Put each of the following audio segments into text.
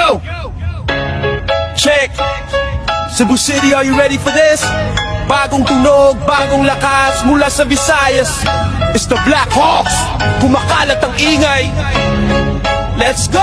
Yo! Check! Cebu City, are you ready for this? Bagong tunog, bagong lakas mula sa Visayas. It's the Black Hawks. Kumakalat ang ingay. Let's go!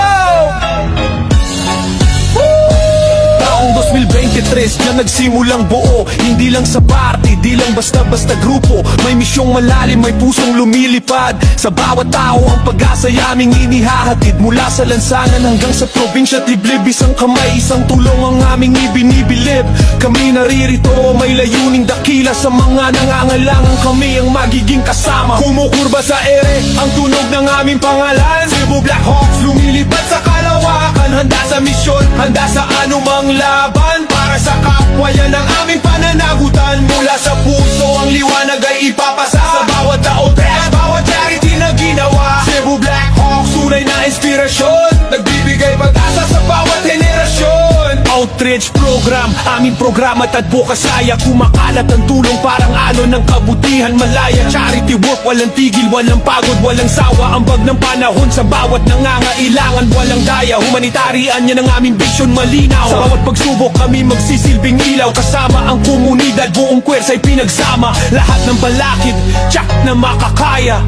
Taong 2023 na nagsimulang buo. Hindi lang sa party, di lang basta-basta grupo. May misyong malalim, may pusong lumilipad. Sa bawat tao ang pag-asa yaming inihahatid. Mula sa lansangan hanggang sa probinsya, tiblib isang kamay, isang tulong ang aming ibinibilib. Kami naririto, may layuning dakila. Sa mga nangangailangan kami ang magiging kasama. Kumukurba sa ere, ang tunog ng aming pangalan. Cebu Black Hawks, lumilipad sa kalawakan. Handa sa misyon, handa sa anumang laban. Para sa kapwa, yan ang aming pananagutan. Mula sa puso, ang liwanag ay ipapasa sa bawat taote at bawat charity na ginawa. Cebu Black Hawks, tunay na inspirasyon. Nagbibigay pag-asa sa bawat henerasyon. Outreach program, aming programa at advokasaya. Kumakalat ang tulong parang alon ng kabutihan malaya. Charity work, walang tigil, walang pagod, walang sawa. Ambag ng panahon sa bawat nangangailangan, walang daya. Humanitarian, yan ang aming vision malinaw. Sa bawat pagsubok kami magsisilbing ilaw. Kasama ang komunidad, buong kwersa'y pinagsama. Lahat ng balakid, tsak na makakaya.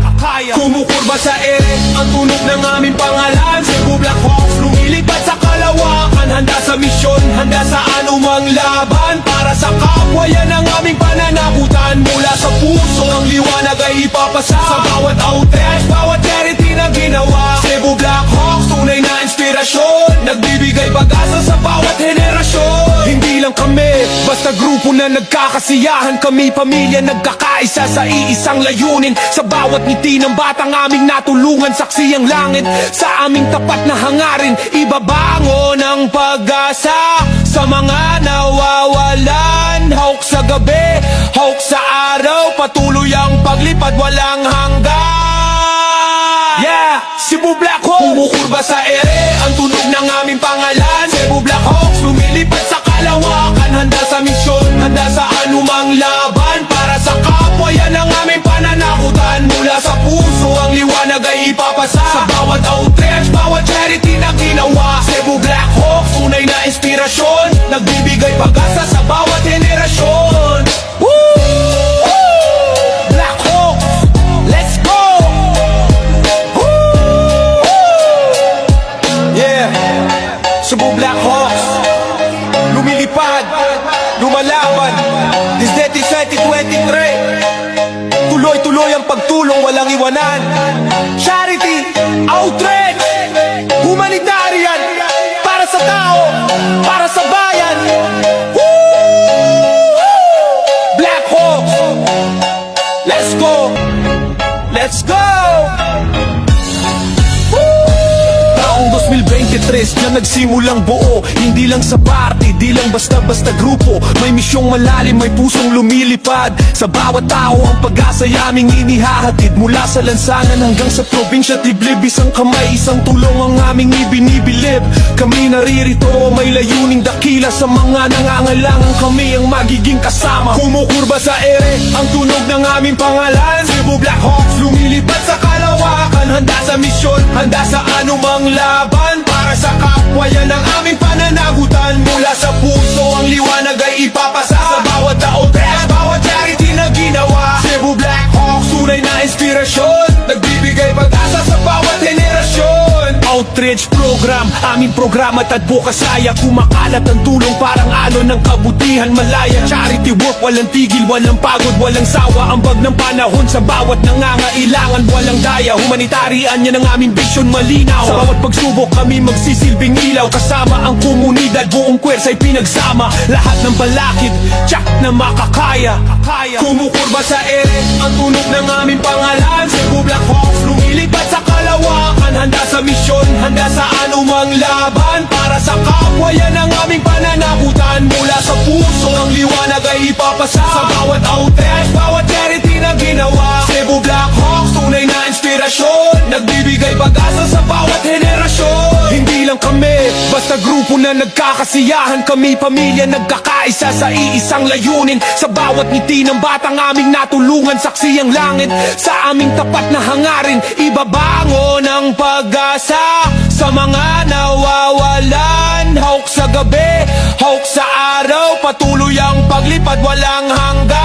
Kumukurba sa ere, ang tunog ng aming pangalan. Cebu Black Hawks, lumilipad sa kalawakan. Handa sa misyon, handa sa anumang laban. Para sa kapwa, yan ang aming pananagutan. Mula sa puso, ang liwanag ay ipapasa sa bawat outreach, bawat charity na ginawa. Cebu Black Hawks, tunay na inspirasyon. Nagbibigay pag-asa sa bawat henerasyon. Hindi lang kami, basta grupo na nagkakasiyahan. Kami pamilya nagkakaisa sa iisang layunin. Sa bawat ngiti ng batang aming natulungan, saksi ang langit sa aming tapat na hangarin. Ibabangon ang pag-asa sa mga nawawalan. Hawk sa gabi, hawk sa araw, patuloy ang paglipad, walang hanggan. Yeah, Cebu Black Hawks, kumukurba sa ere, ang tunog ng aming pangalan. Cebu Black Hawks, lumilipad sa kalawakan. Handa sa misyon, handa sa anumang laban. Para sa kapwa, yan ang aming pananagutan. Mula sa puso, ang liwanag ay ipapasa sa bawat outreach, bawat charity na ginawa. Cebu Black Hawks, tunay na inspirasyon. Nagbibigay pag-asa sa bawat henerasyon. Woo! Black Hawks, let's go! Woo! Yeah, Cebu Black Hawks, lumilipad, lumalaban. This date is 2023. Tuloy-tuloy ang pagtulong, walang iwanan. Charity, outreach, humanitarian. Para sa tao, para sa bayan. Woo! Black Hawks, let's go, let's go. Taong 2023 na nagsimulang buo. Hindi lang sa party, di lang basta-basta grupo. May misyong malalim, may pusong lumilipad. Sa bawat tao ang pag-asa yaming inihahatid. Mula sa lansangan hanggang sa probinsya, tiblib isang kamay, isang tulong ang aming ibinibilib. Kami naririto, may layuning dakila. Sa mga nangangailangan kami ang magiging kasama. Kumukurba sa ere, ang tunog ng aming pangalan. Cebu Black Hawks, lumilipad sa kalawakan. Handa sa misyon, handa sa anumang laban. Para sa kapwa, yan ang aming pananagutan. Mula sa puso, ang liwanag ay ipapasa sa bawat taote at bawat charity na ginawa. Cebu Black Hawks, tunay na inspirasyon. Nagbibigay pag-asa sa bawat henerasyon. Outreach program, aming programa at advokasaya. Kumakalat ang tulong parang alon ng kabutihan malaya. Charity work, walang tigil, walang pagod, walang sawa. Ambag ng panahon sa bawat nangangailangan, walang daya. Humanitarian, yan ang aming vision malinaw. Sa bawat pagsubok kami magsisilbing ilaw. Kasama ang komunidad, buong kwersa'y pinagsama. Lahat ng balakid, tsak na makakaya. Kumukurba sa ere, ang tunog ng aming pangalan. Cebu Black Hawks, lumilipad sa kalawakan. Handa sa misyon, handa sa anumang laban. Para sa kapwa, yan ang aming pananagutan. Mula sa puso, ang liwanag ay ipapasa sa bawat outreach, bawat charity na ginawa. Cebu Black Hawks, tunay na inspirasyon. Nagbibigay pag-asa sa bawat henerasyon. Hindi lang kami, basta grupo na nagkakasiyahan. Kami pamilya nagkakaisa sa iisang layunin. Sa bawat ngiti ng batang aming natulungan, saksi ang langit sa aming tapat na hangarin. Ibabangon ang pag-asa sa mga nawawalan. patuloy ang paglipad walang hanggan.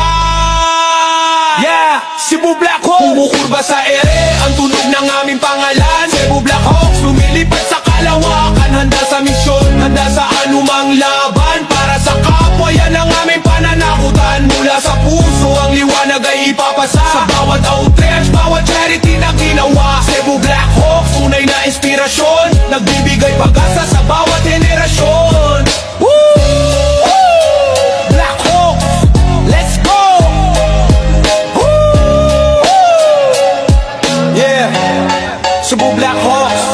Yeah, Cebu Black Hawks kumukurba sa ere, ang tunog ng aming pangalan. Cebu Black Hawks lumilipad sa kalawakan, handa sa misyon, handa sa anumang laban. Para sa kapwa yan ang aming pananakutan. Mula sa puso ang liwanag ay ipapasa sa bawat outrage, bawat charity na ginawa. Cebu Black Hawks, tunay na inspirasyon, nagbibigay pag-asa sa bawat henerasyon. Woo! Black Hawks, let's go! Woo! Yeah, Cebu Black Hawks,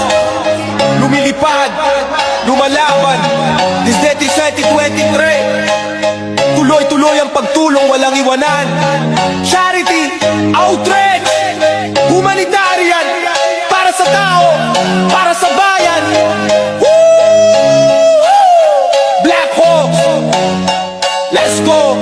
lumilipad, lumalaban. This day 2023, tuloy-tuloy ang pagtulong, walang iwanan. Charity, outrage, humanitarian, para sa tao, para sa bayan. Woo! Black Hawks, let's go!